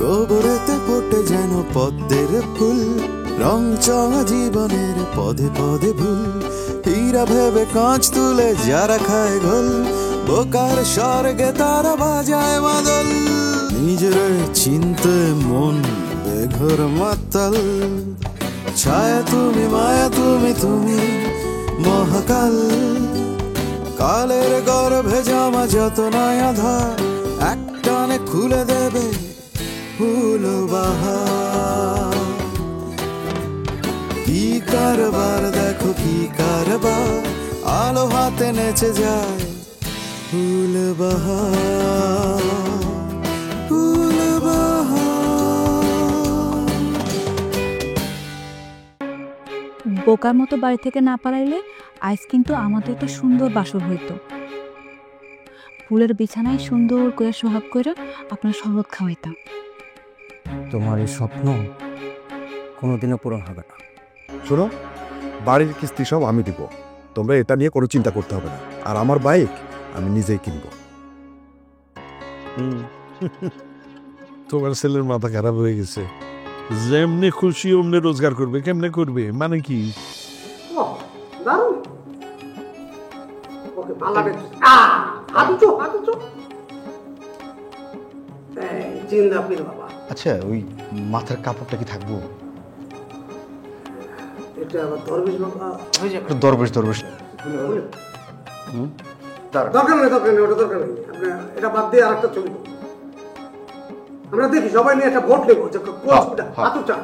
গোবরেতে ফোটে যেন পদ্মের ফুল, রং চঙা জীবনের পদে পদে ভুল। হীরা ভেবে কাঁচ তুলে যারা খায় ঘোল, বোকার স্বর্গে তারা বাজায় মাদল। নিজের চিনতে মন বেঘর মাতাল, ছায়া তুমি মায়া তুমি তুমি মহাকাল। কালের গর্ভে জামা যত নয়া ধার, একটানে খুলে দেবে ফুল বাহার। কি কারবার দেখো কি কারবার, আলো হাতে নেচে যায় ফুল বাহার, ফুল বাহার। বোকার মতো বাড়ি থেকে না পালাইলে আজ কিন্তু আমাদের একটা সুন্দর বাসর হইতো। ফুলের বিছানায় সুন্দর করে সোহাগ করে আপনার শরবত খাওয়াইতাম। তোমার এই স্বপ্ন কোনোদিনও পূরণ হবে না। শোনো, বাড়ির কিস্তি সব আমি দিব, তোমরা এটা নিয়ে কোনো চিন্তা করতে হবে না। আর আমার বাইক আমি নিজেই কিনবো। তোমার ছেলের মাথা খারাপ হয়ে গেছে, যেমনি খুশি অমনি রোজগার করবে। কেমনে করবে মানে কি? আচ্ছা, ওই মাথার কাপড়টা কি থাকবো? দরবেশ দরবেশ দরকার নেই, ওটা দরকার নেই। এটা বাদ দিয়ে আরেকটা ছবি আমরা দেখি, সবাই নিয়ে একটা ভোট নেবো যে কোন ছবিটা হাতুটা।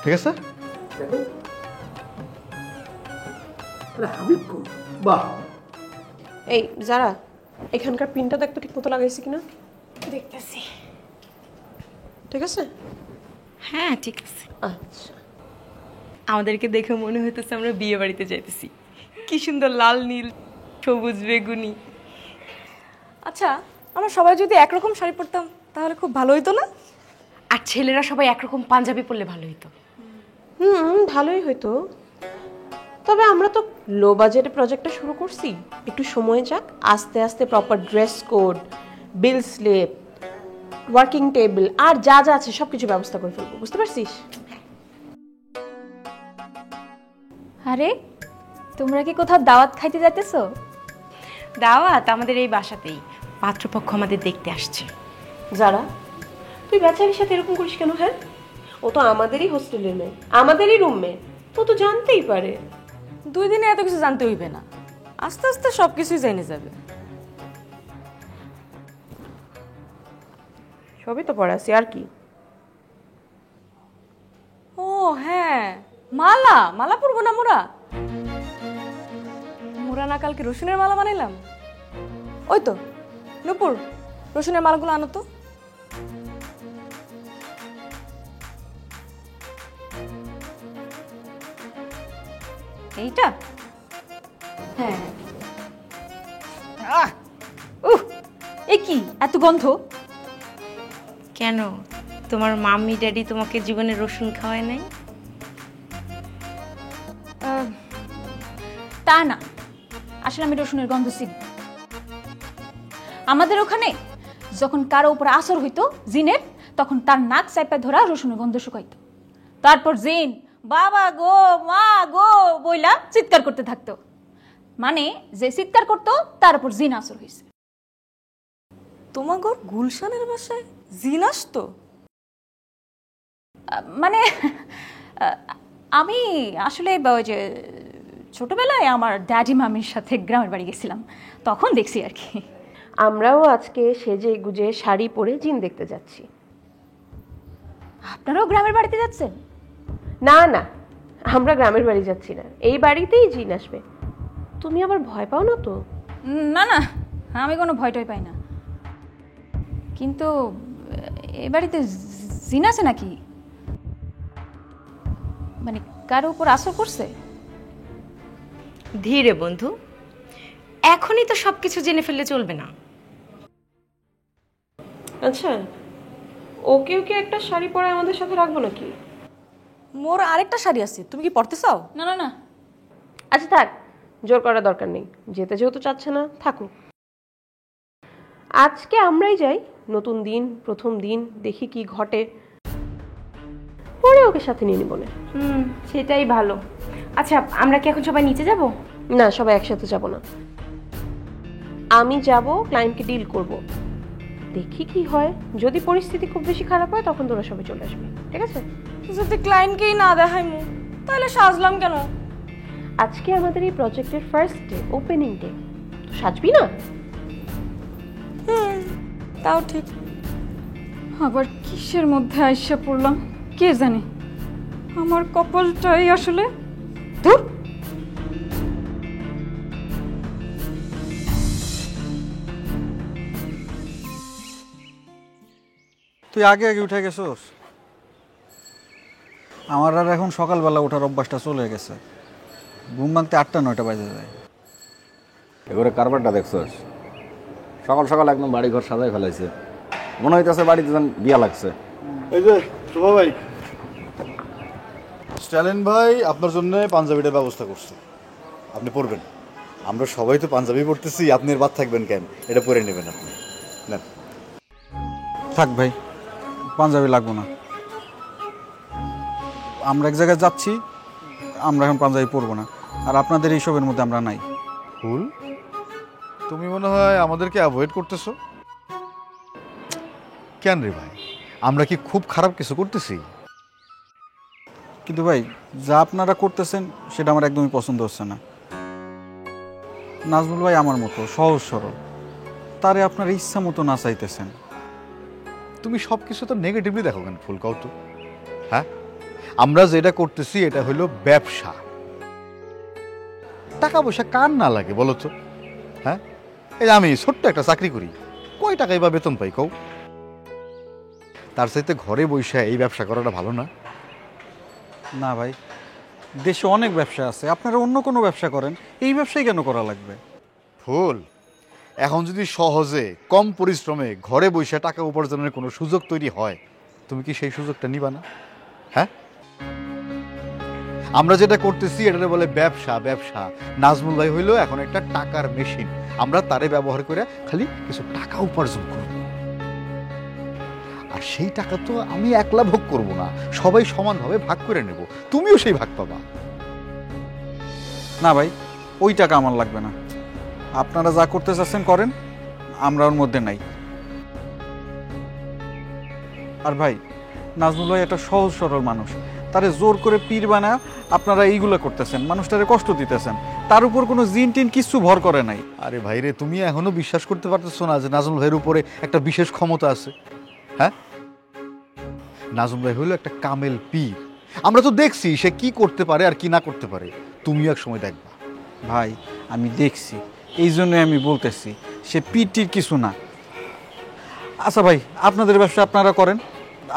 ঠিক আছে। বাহ, এই যারা এখানকার পিনটা দেখতে ঠিক মতো লাগাইছি কিনা দেখতেছি। ঠিক আছে? হ্যাঁ ঠিক আছে। আচ্ছা, আমাদেরকে দেখে মনে হইতেছে আমরা বিয়ে বাড়িতে যাইতেছি। কি সুন্দর লাল নীল সবুজ বেগুনি। আচ্ছা, আমরা সবাই যদি একরকম শাড়ি পরতাম তাহলে খুব ভালো হইতো না? আর ছেলেরা সবাই একরকম পাঞ্জাবি পরলে ভালো হইতো। ভালোই হইতো। তবে আমরা তো লো বাজেটে প্রজেক্টটা শুরু করছি, একটু সময় যাক, আস্তে আস্তে প্রপার ড্রেস কোড, বিল স্লিপ, ওয়ার্কিং টেবিল আর যা যা আছে সবকিছু ব্যবস্থা করে ফেলবো। বুঝতে পারছিস? আরে তোমরা কি কোথাও দাওয়াত খাইতে যাইতেছো? দাওয়াত আমাদের এই বাসাতেই, পাত্রপক্ষ আমাদের দেখতে আসছে। যারা তুই বেচারির সাথে এরকম করিস কেন? হ্যাঁ, ও তো আমাদেরই হোস্টেলের মেয়ে, আমাদেরই রুমমেট, তো তো জানতেই পারে। 2 দিনে এত কিছু জানতে হইবে না, আস্তে আস্তে সবকিছুই জেনে যাবে। সবই তো পড়ে আছি, আর কি? ও হ্যাঁ, মালা মালা পরবো না মোরা? মোরা না কালকে রসুনের মালা বানাইলাম। ওই তো নূপুর, রসুনের মালাগুলো আনো তো। এইটা? হ্যাঁ। এ কি এত গন্ধ? কেন, তোমার মাম্মি ড্যাডি তোমাকে জীবনে রসুন খাওয়ায় নাই? তা না, আসলে আমি রসুনের গন্ধ চিনি। আমাদের ওখানে যখন কারো উপরে আসর হইতো জিনের, তখন তার নাক চাইপায় ধরা রসুনের গন্ধ শুকাইতো। তারপর জিন বাবা গো মা গো বইলা চিৎকার করতে থাকতো। মানে যে চিৎকার করতো তার উপর জিন আসর হয়েছে। তোমাগর গুলশানের বাসায় জিন আসতো? মানে আমি আসলে ওই যে ছোটবেলায় আমার ড্যাডি মামির সাথে গ্রামের বাড়ি গেছিলাম, তখন দেখছি আর কি। আমরাও আজকে সেজে গুজে শাড়ি পরে জিন দেখতে যাচ্ছি। আপনারাও গ্রামের বাড়িতে যাচ্ছেন? না না, আমরা গ্রামের বাড়ি যাচ্ছি না, এই বাড়িতেই জিন আসবে। তুমি আবার ভয় পাও না তো? না না, আমি কোনো ভয় টয় পাই না। কিন্তু এ বাড়িতে জিন আছে নাকি? মানে কারো উপর আসর করছে? ধীরে বন্ধু, এখনই তো সবকিছু জেনে ফেললে চলবে না। আচ্ছা, ওকে ওকে একটা শাড়ি পরে আমাদের সাথে রাখবো নাকি? মোর আরেকটা শাড়ি আছে, তুমি কি পরতে চাও? না না না। আচ্ছা থাক, জোর করার দরকার নেই, যেতে যেহেতু চাচ্ছে না থাকুক। আজকে আমরাই যাই, নতুন দিন, প্রথম দিন, দেখি কি ঘটে, পরে ওকে সাথে নিয়ে নিব না। সেটাই ভালো। আচ্ছা আমরা কি এখন সবাই নিচে যাব? না, সবাই একসাথে যাব না। আমি যাব, ক্লায়েন্টকে ডিল করব, দেখি কি হয়। যদি পরিস্থিতি খুব বেশি খারাপ হয় তখন তোরা সবাই চলে আসবে, ঠিক আছে? যদি ক্লায়েন্টকেই না দেখাই মু, তাহলে সাজলাম কেন? আজকে আমাদের এই প্রজেক্টের ফার্স্ট ডে, ওপেনিং ডে, তো সাজবি না? তাও ঠিক। আবার কিসের মধ্যে আইসা পড়লাম কে জানে, আমার কপালটাই আসলে ধুর। তুই আগে আগে উঠে গেছোস। আমার আর এখন সকালবেলা ওঠার অভ্যাসটা চলে গেছে, ঘুম ভাঙতে 8টা-9টা বাজে যায়। এবারে কারবারটা দেখছস, সকাল সকাল একদম বাড়ি ঘর সাজাই ফেলাইছে, মনে হইতেছে বাড়িতে যেন বিয়া লাগছে। এই যে শোভা ভাই, স্ট্যালিন ভাই আপনার জন্য পাঞ্জাবিটার ব্যবস্থা করছে, আপনি পরবেন। আমরা সবাই তো পাঞ্জাবি পরতেছি, আপনি এর বাদ থাকবেন কেন? এটা পরে নেবেন আপনি, নেন। থাক ভাই, পাঞ্জাবি লাগবো না। আমরা এক জায়গায় যাচ্ছি, আমরা এখন পাঞ্জাবি পরবো না, আর আপনাদের এইসবের মধ্যে আমরা নাই। ফুল, তুমি মনে হয় আমাদেরকে অ্যাভয়েড করতেছো কেন রে ভাই? আমরা কি খুব খারাপ কিছু করতেছি? কিন্তু ভাই, যা আপনারা করতেছেন সেটা আমার একদমই পছন্দ হচ্ছে না। নাজমুল ভাই আমার মতো সহজ সরল, তারে আপনার ইচ্ছা মতো না চাইতেছেন। তুমি সব কিছু তো নেগেটিভলি দেখো কেন ফুল, কও তো? হ্যাঁ, আমরা যেটা করতেছি এটা হলো ব্যবসা। টাকা পয়সা কার না লাগে বলো তো? হ্যাঁ, এই যে আমি ছোট্ট একটা চাকরি করি, কয় টাকাই বা বেতন পাই কও? তার চাইতে ঘরে বসে এই ব্যবসা করাটা ভালো না? না ভাই, দেশে অনেক ব্যবসা আছে, আপনারা অন্য কোনো ব্যবসা করেন, এই ব্যবসাই কেন করা লাগবে? ফুল, এখন যদি সহজে কম পরিশ্রমে ঘরে বসে টাকা উপার্জনের কোনো সুযোগ তৈরি হয়, তুমি কি সেই সুযোগটা নিবা না? হ্যাঁ, আমরা যেটা করতেছি এটাকে বলে ব্যবসা। ব্যবসা। নাজমুল ভাই হইলো এখন একটা টাকার মেশিন, আমরা তারে ব্যবহার করে খালি কিছু টাকা উপার্জন করব। আর সেই টাকা তো আমি একলা ভোগ করব না, সবাই সমানভাবে ভাগ করে নেব, তুমিও সেই ভাগ পাবা। না ভাই, ওই টাকা আমার লাগবে না। আপনারা যা করতে চাচ্ছেন করেন, আমরা ওর মধ্যে নাই। আর ভাই, নাজমুল ভাই একটা সহজ সরল মানুষ, তারে জোর করে পীর বানা আপনারা এইগুলো করতেছেন, মানুষটারে কষ্ট দিতেছেন, তার উপর কোনো জিন টিন কিছু ভর করে নাই। আরে ভাই রে, তুমি এখনো বিশ্বাস করতে পারতেছো না যে নাজমুল ভাইয়ের উপরে একটা বিশেষ ক্ষমতা আছে? হ্যাঁ, নাজমুল ভাই হলো একটা কামেল পীর, আমরা তো দেখছি সে কি করতে পারে আর কি না করতে পারে, তুমিও এক সময় দেখবা। ভাই আমি দেখছি, এই জন্য আমি বলতেছি সে পীরটির কিছু না। আচ্ছা ভাই, আপনাদের ব্যবসা আপনারা করেন,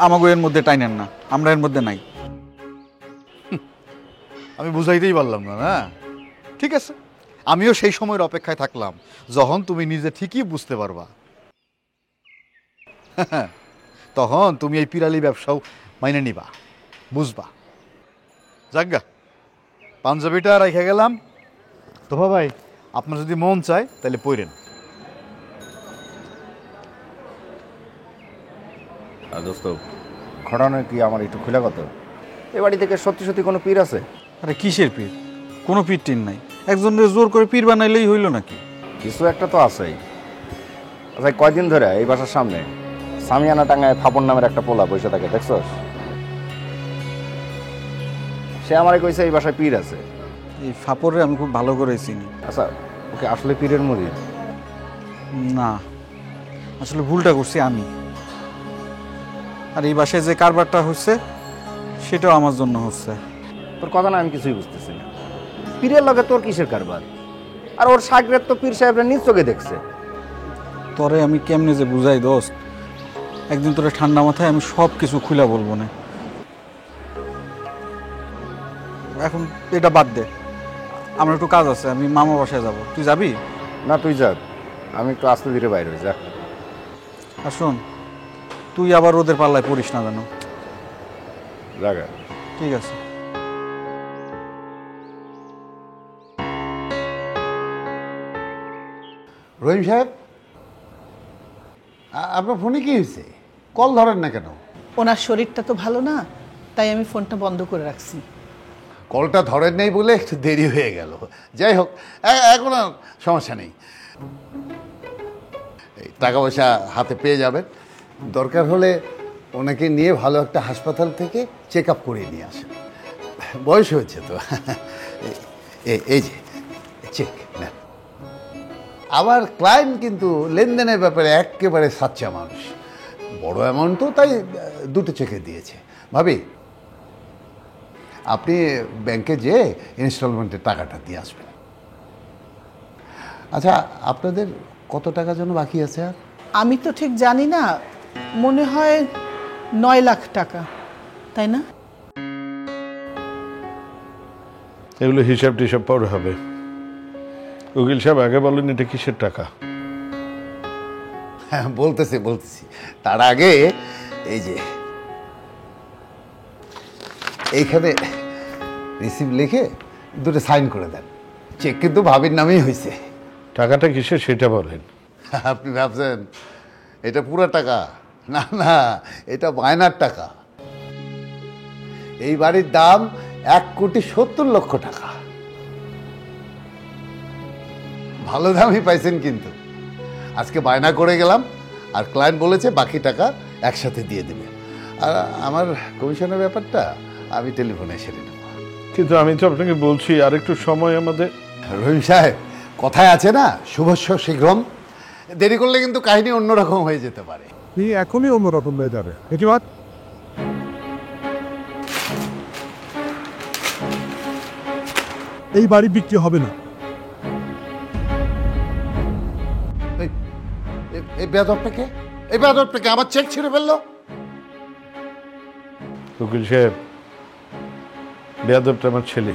আমাগো এর মধ্যে টাইনেন না, আমরা এর মধ্যে নাই। আমি বুঝাইতেই পারলাম না। না ঠিক আছে, আমিও সেই সময়ের অপেক্ষায় থাকলাম যখন তুমি নিজে ঠিকই বুঝতে পারবা, তখন তুমি এই পিরালি ব্যবসাও মাইনে নিবা, বুঝবা। যাজ্ঞা, পাঞ্জাবিটা রেখে গেলাম তো ভাই, আপনার যদি মন চায় তাহলে পইরেন। দোস্ত, ঘটনা কি আমার একটু খুলে কত? এ বাড়ি থেকে সত্যি সত্যি কোনো পীর আছে? আরে কিসের পীর? কোনো পীর টিন নাই, একজনের জোর করে পীর বানাইলেই হইল নাকি? কিছু একটা তো আছেই। আচ্ছা, কয়দিন ধরে এই বাসার সামনে সামিয়ানা টাঙ্গায় ফাপন নামের একটা পোলা বসে থাকে, দেখছস? সে আমারে কইছে এই বাসায় পীর আছে। এই ফাপড়ে আমি খুব ভালো করে চিনি। আচ্ছা, ওকে আসলে পীরের মুরিদ? না, আসলে ভুলটা করছি আমি। আর এই বাসায় যে কারবারটা হচ্ছে সেটাও আমার জন্য হচ্ছে। তোর কথা না আমি কিছুই বুঝতেছি না। পীরের লগে তোর কিসের কারবার? আর ওর সাগরের তো পীর সাহেবরা নিজ চোখে দেখছে। তোরে আমি কেমনে যে বুঝাই দোস্ত, একদিন তোরে ঠান্ডা মাথায় আমি সব কিছু খুলে বলবো না। এখন এটা বাদ দে, আমার একটু কাজ আছে, আমি মামা বাসায় যাব। তুই যাবি? না, তুই যা, আমি একটু আস্তে ধীরে বাইরে হয়ে যা। আর শোন, তুই আবার ওদের পাল্লায় পড়িস না জানো। জায়গা ঠিক আছে। রহিম সাহেব, আপনার ফোনে কি হয়েছে? কল ধরেন না কেন? ওনার শরীরটা তো ভালো না, তাই আমি ফোনটা বন্ধ করে রাখছি। কলটা ধরেন নেই বলে একটু দেরি হয়ে গেল। যাই হোক, এখন আর সমস্যা নেই। এই টাকা পয়সা হাতে পেয়ে যাবেন। দরকার হলে ওনাকে নিয়ে ভালো একটা হাসপাতাল থেকে চেক আপ করিয়ে নিয়ে আসেন। বয়স হয়েছে তো। এই যে চেক নেন। আবার ক্লায়েন্ট কিন্তু লেনদেনের ব্যাপারে একেবারে সাচ্চা মানুষ। বড় অ্যামাউন্ট তো, তাই দুটো চেকে দিয়েছে। ভাবি, আপনি ব্যাংকে যেয়ে ইনস্টলমেন্টের টাকাটা দিয়ে আসবেন। আচ্ছা, আপনাদের কত টাকা যেন বাকি আছে? আর আমি তো ঠিক জানি না, মনে হয় 9 লাখ টাকা, তাই না? এগুলো হিসাব টিসাব পরে হবে। উকিল সাহেব, আগে বলেন এটা কিসের টাকা? হ্যাঁ, বলতেছি। তার আগে এই যে এইখানে রিসিপ্ট লিখে দুটো সাইন করে দেন। চেক কিন্তু ভাবির নামেই হয়েছে। টাকাটা কিসের সেটা বলেন। আপনি ভাবছেন এটা পুরো টাকা? না না, এটা বায়নার টাকা। এই বাড়ির দাম 1,70,00,000 টাকা। ভালো দামই পাইছেন কিন্তু। আজকে বায়না করে গেলাম, আর ক্লায়েন্ট বলেছে বাকি টাকা একসাথে দিয়ে দেবে। আর আমার কমিশনের ব্যাপারটা আমি টেলিফোনে সেরে নেব। কিন্তু আমি তো আপনাকে বলছি আর একটু সময় আমাদের। রহিম সাহেব, কথায় আছে না, শুভস্য শীঘ্রম। দেরি করলে কিন্তু কাহিনী অন্যরকম হয়ে যেতে পারে। এখনই অন্যরকম হয়ে যাবে। কি বাত? এই বাড়ি বিক্রি হবে না। এই বেয়াদবটাকে আমার চেক ছিঁড়ে ফেললো। উকিল সাহেব, বেয়াদবটা আমার ছেলে।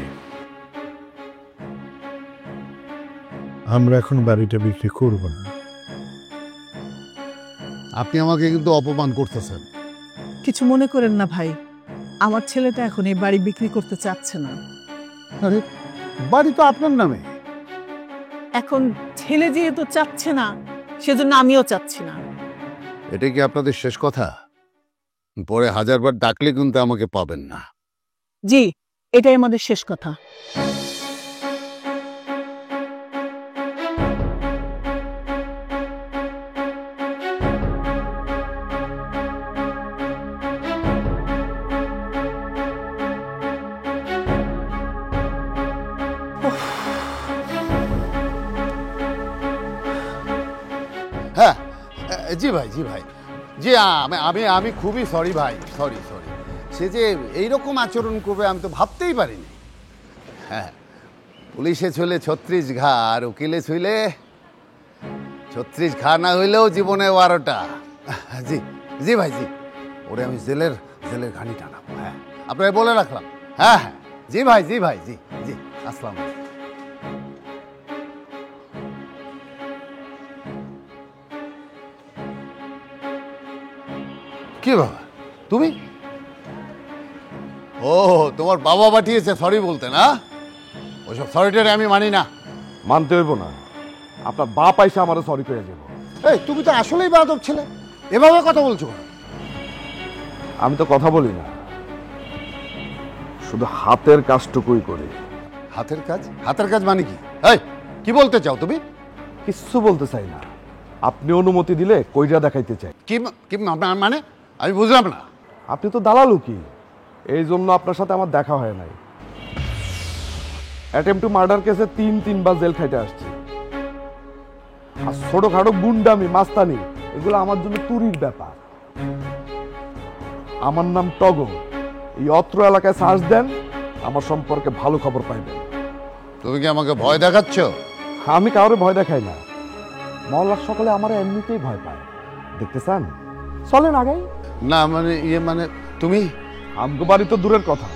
আমরা এখন বাড়িটা বিক্রি করব না। আপনি আমাকে কিন্তু অপমান করতেছেন। কিছু মনে করেন না ভাই, আমার ছেলেটা এখন এই বাড়ি বিক্রি করতে চাচ্ছে না। আরে, বাড়ি তো আপনার নামে। এখন ছেলে যেহেতু চাচ্ছে না, সেজন্য আমিও চাচ্ছি না। এটা কি আপনাদের শেষ কথা? পরে 1000বার ডাকলে কিন্তু আমাকে পাবেন না। জি, এটাই আমাদের শেষ কথা। হ্যাঁ, জি ভাই। জি, আমি খুবই সরি ভাই। সরি। সে যে এইরকম আচরণ করবে আমি তো ভাবতেই পারিনি। হ্যাঁ, পুলিশে ছুলে 36 ঘা, আর উকিলে ছুইলে 36 ঘা না হইলেও জীবনে 12টা। জি ভাই। ওরে আমি জেলের ঘানি টানাবো। হ্যাঁ, আপনাকে বলে রাখলাম। হ্যাঁ, জি ভাই। জি। আসসালাম। কি বাবা, তুমি? ও, তোমার বাবা পাঠিয়েছে সরি বলতে না? ওইসব সরিটারে আমি মানি না। মানতে হইব না। আপনার বাপ আইসা আমারও সরি করে দেব। এই, তুমি তো আসলেই বেয়াদব ছেলে। এভাবে কথা বলছো কেন? আমি তো কথা বলি না, শুধু হাতের কাজটুকুই করি। হাতের কাজ মানে কি? এই, কি বলতে চাও তুমি? কিচ্ছু বলতে চাই না, আপনি অনুমতি দিলে কইরা দেখাইতে চাই। কি মানে? আমি বুঝলাম না। আপনি তো দালাল উকিল, এই জন্য আপনার সাথে আমার দেখা হয় নাই। অ্যাটেম্প টু মার্ডার কেসে 3বার জেল খাইতে আসছি। আর ছোটখাটো গুন্ডামি, মাস্তানি, এগুলো আমার জন্য তুরির ব্যাপার। আমার নাম টগর। এই অত্র এলাকায় সার্চ দেন, আমার সম্পর্কে ভালো খবর পাইবেন। তুমি কি আমাকে ভয় দেখাচ্ছ? আমি কাউরে ভয় দেখাই না। মহল্লার সকলে আমার এমনিতেই ভয় পায়। দেখতে চান? চলেন আগে। না মানে তুমি? আমগো বাড়ি তো দূরের কথা,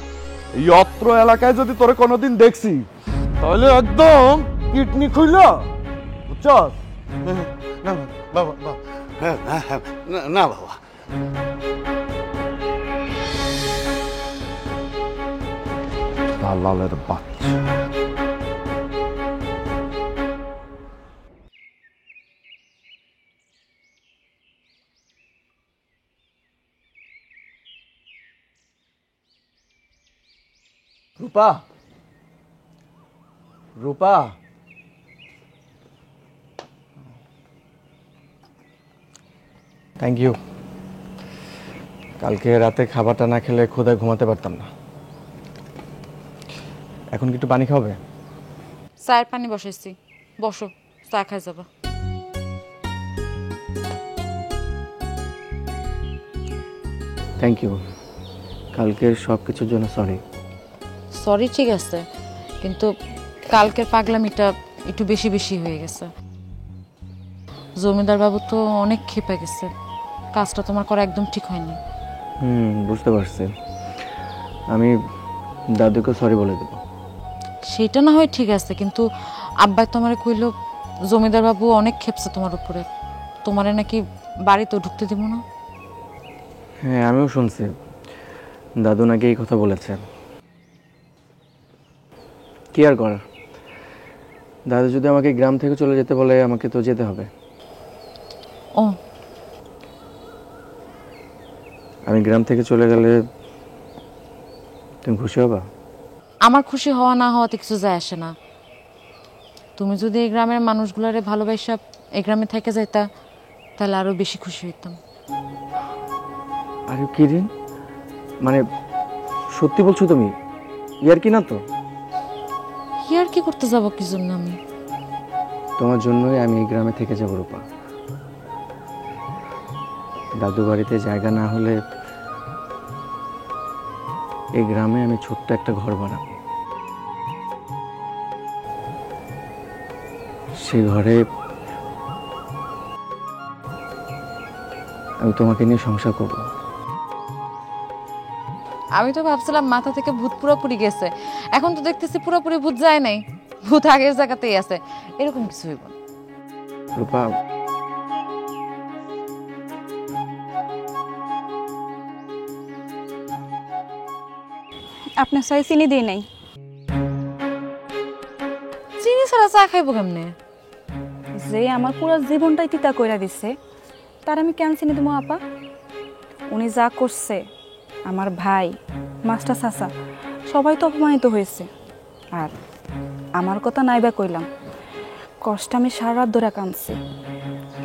এই অত্র এলাকায় যদি তোরে কোনোদিন দেখছি তাহলে একদম কিডনি খুইল, বুঝছস? না বাবা, না বাবা। দালালের বাচ্চা। রূপা, রূপা, থ্যাংক ইউ। কালকে রাতে খাবারটা না খেলে ক্ষুধায় ঘুমাতে পারতাম না। এখন কি একটু পানি খাবে? চায়ের পানি বসাইছি, বসো, চা খাই যাবা। Thank you. কালকের সব কিছুর জন্য সরি। সরি ঠিক আছে, কিন্তু কালকের পাগলামিটা একটু বেশি বেশি হয়ে গেছে। জমিদার বাবু তো অনেক ক্ষেপে গেছে, কাজটা তোমার করা একদম ঠিক হয়নি। বুঝতে পারছি। আমি দাদুকে সরি বলে দেব। সেটা না হয় ঠিক আছে, কিন্তু আব্বাই তোমারে কইল জমিদার বাবু অনেক ক্ষেপছে তোমার উপরে, তোমারে নাকি বাড়িতেও ঢুকতে দিব না। হ্যাঁ, আমিও শুনছি দাদু নাকি এই কথা বলেছে। কি আর করার, দাদু যদি আমাকে গ্রাম থেকে চলে যেতে বলে আমাকে তো যেতে হবে। ও, আমি গ্রাম থেকে চলে গেলে তুমি খুশি হবা? আমার খুশি হওয়া না হওয়াতে কিছু যায় আসে না। তুমি যদি এই গ্রামের মানুষগুলারে ভালোবাসা এই গ্রামে থেকে যাইতা, তাহলে আরো বেশি খুশি হইতাম। আরে কি রিন, মানে সত্যি বলছো তুমি? ইয়ার কি না তো? ইয়ার কি করতে যাব কি জন্য? আমি তোমার জন্যই আমি এই গ্রামে থেকে যাবো রূপা। দাদু বাড়িতে জায়গা না হলে এই গ্রামে আমি ছোট্ট একটা ঘর বানাবো। সেই ঘরে আমি তোমাকে নিয়ে সংসার করব। আমি তো ভাবছিলাম মাথা থেকে ভূত পুরোপুরি গেছে, এখন তো দেখতেছি পুরোপুরি ভূত যায় নাই, ভূত আগের জায়গাতেই আছে। এরকম কিছু হইব না রূপা। আপনার চাই চিনি দিই নাই। চিনি ছাড়া চা খাইব কেমনে? যে আমার পুরো জীবনটাই তিতা কইরা দিছে, তার আমি কেন চিনি দেবো আপা? উনি যা করছে, আমার ভাই, মাস্টার চাচা সবাই তো অপমানিত হয়েছে। আর আমার কথা নাইবা কইলাম, কষ্ট আমি সারা রাত ধরে কাঁদছি,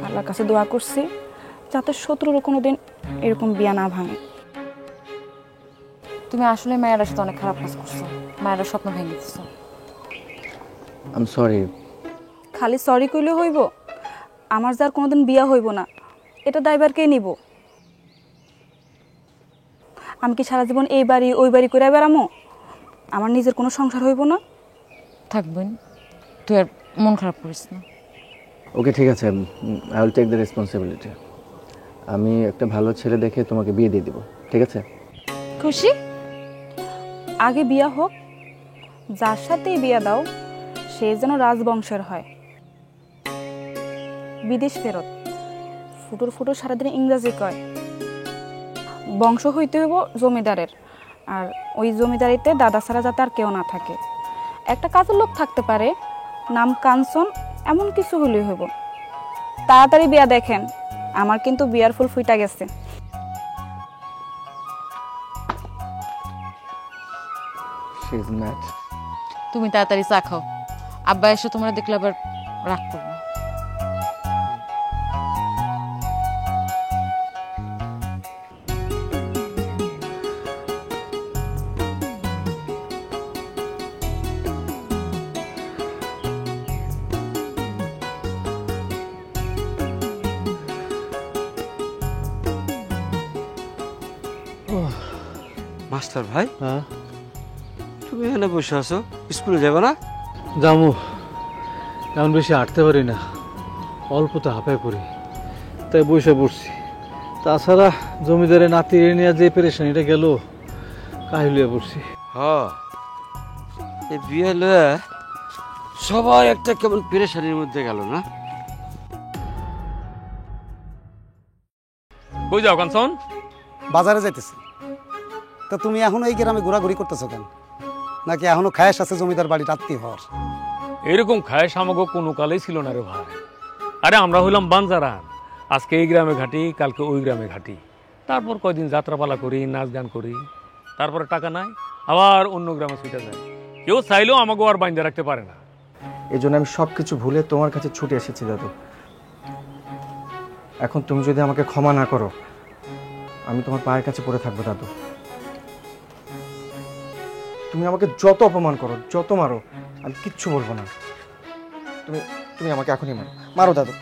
আল্লাহর কাছে দোয়া করছি যাতে শত্রুর কোনোদিন এরকম বিয়া না ভাঙে। তুমি আসলে মায়ের সাথে অনেক খারাপ কাজ করছো, মায়ের স্বপ্ন ভেঙে দিচ্ছো। I am sorry. খালি সরি কইলে হইব? আমার যার কোনোদিন বিয়া হইব না, এটা দায়ভার কে নিব? আমি কি সারা জীবন এই বাড়ি ওই বাড়ি করে বেড়ামো? আমার নিজের কোনো সংসার হইব না? থাকবেন, তুই আর মন খারাপ করিস না। ওকে ঠিক আছে, I will take the responsibility. আমি একটা ভালো ছেলে দেখে তোমাকে বিয়ে দিয়ে দিব, ঠিক আছে? খুশি? আগে বিয়া হোক, যার সাথেই বিয়া দাও সে যেন রাজবংশের হয়। বিদেশ ফেরত, ফুটুর ফুটুর সারাদিন ইংরেজি কয়। বংশ হইতে হইব জমিদারের, আর ওই জমিদারিতে দাদা ছাড়া যাতে আর কেউ না থাকে। একটা কাজের লোক থাকতে পারে, নাম কাঞ্চন, এমন কিছু হইলেই হইব। তাড়াতাড়ি বিয়া দেখেন, আমার কিন্তু বিয়ার ফুল ফুইটা গেছে। তুমি তাড়াতাড়ি চা খাও, আব্বা এসে তোমরা দেখলে আবার রাগ করবো। মাস্টার ভাই, তুমি এখানে বসে আছো, স্কুলে যাবে না? যাবো, এমন বেশি হাঁটতে পারি না, অল্প তো হাঁপায় পড়ি, তাই বসে পড়ছি। তাছাড়া জমিদারে নাতিরে নিয়ে যে পেরেশানিটা গেল, কাহিলিয়া পড়ছি। হ্যাঁ, এই বিয়ে লয়ে সবাই একটা কেমন পেরেশানির মধ্যে গেল না? কই যাও কাঞ্চন? বাজারে যাইতেছি। তা তুমি এখনো এই গ্রামে ঘোরাঘুরি করতেছো কেন? নাকি এখনো খায়াস আছে জমিদার বাড়ির আত্মীয় হওয়ার? এরকম খায় সামগ্র কোনো কালেই ছিল না রে ভাই। আরে আমরা হইলাম বানজারান, আজকে এই গ্রামে ঘাটি, কালকে ওই গ্রামে ঘাটি, তারপর কয়দিন যাত্রাপালা করি, নাচ গান করি, তারপরে টাকা নাই আবার অন্য গ্রামে ছুটে যায়। কেউ চাইলেও আমাকে আর বাইন্ধে রাখতে পারে না। এই জন্য আমি সব কিছু ভুলে তোমার কাছে ছুটে এসেছি দাদু। এখন তুমি যদি আমাকে ক্ষমা না করো, আমি তোমার পায়ের কাছে পড়ে থাকবো দাদু। তুমি আমাকে যত অপমান করো, যত মারো, আমি কিচ্ছু বলবো না। তুমি তুমি আমাকে এখনই মারো, মারো দাদু।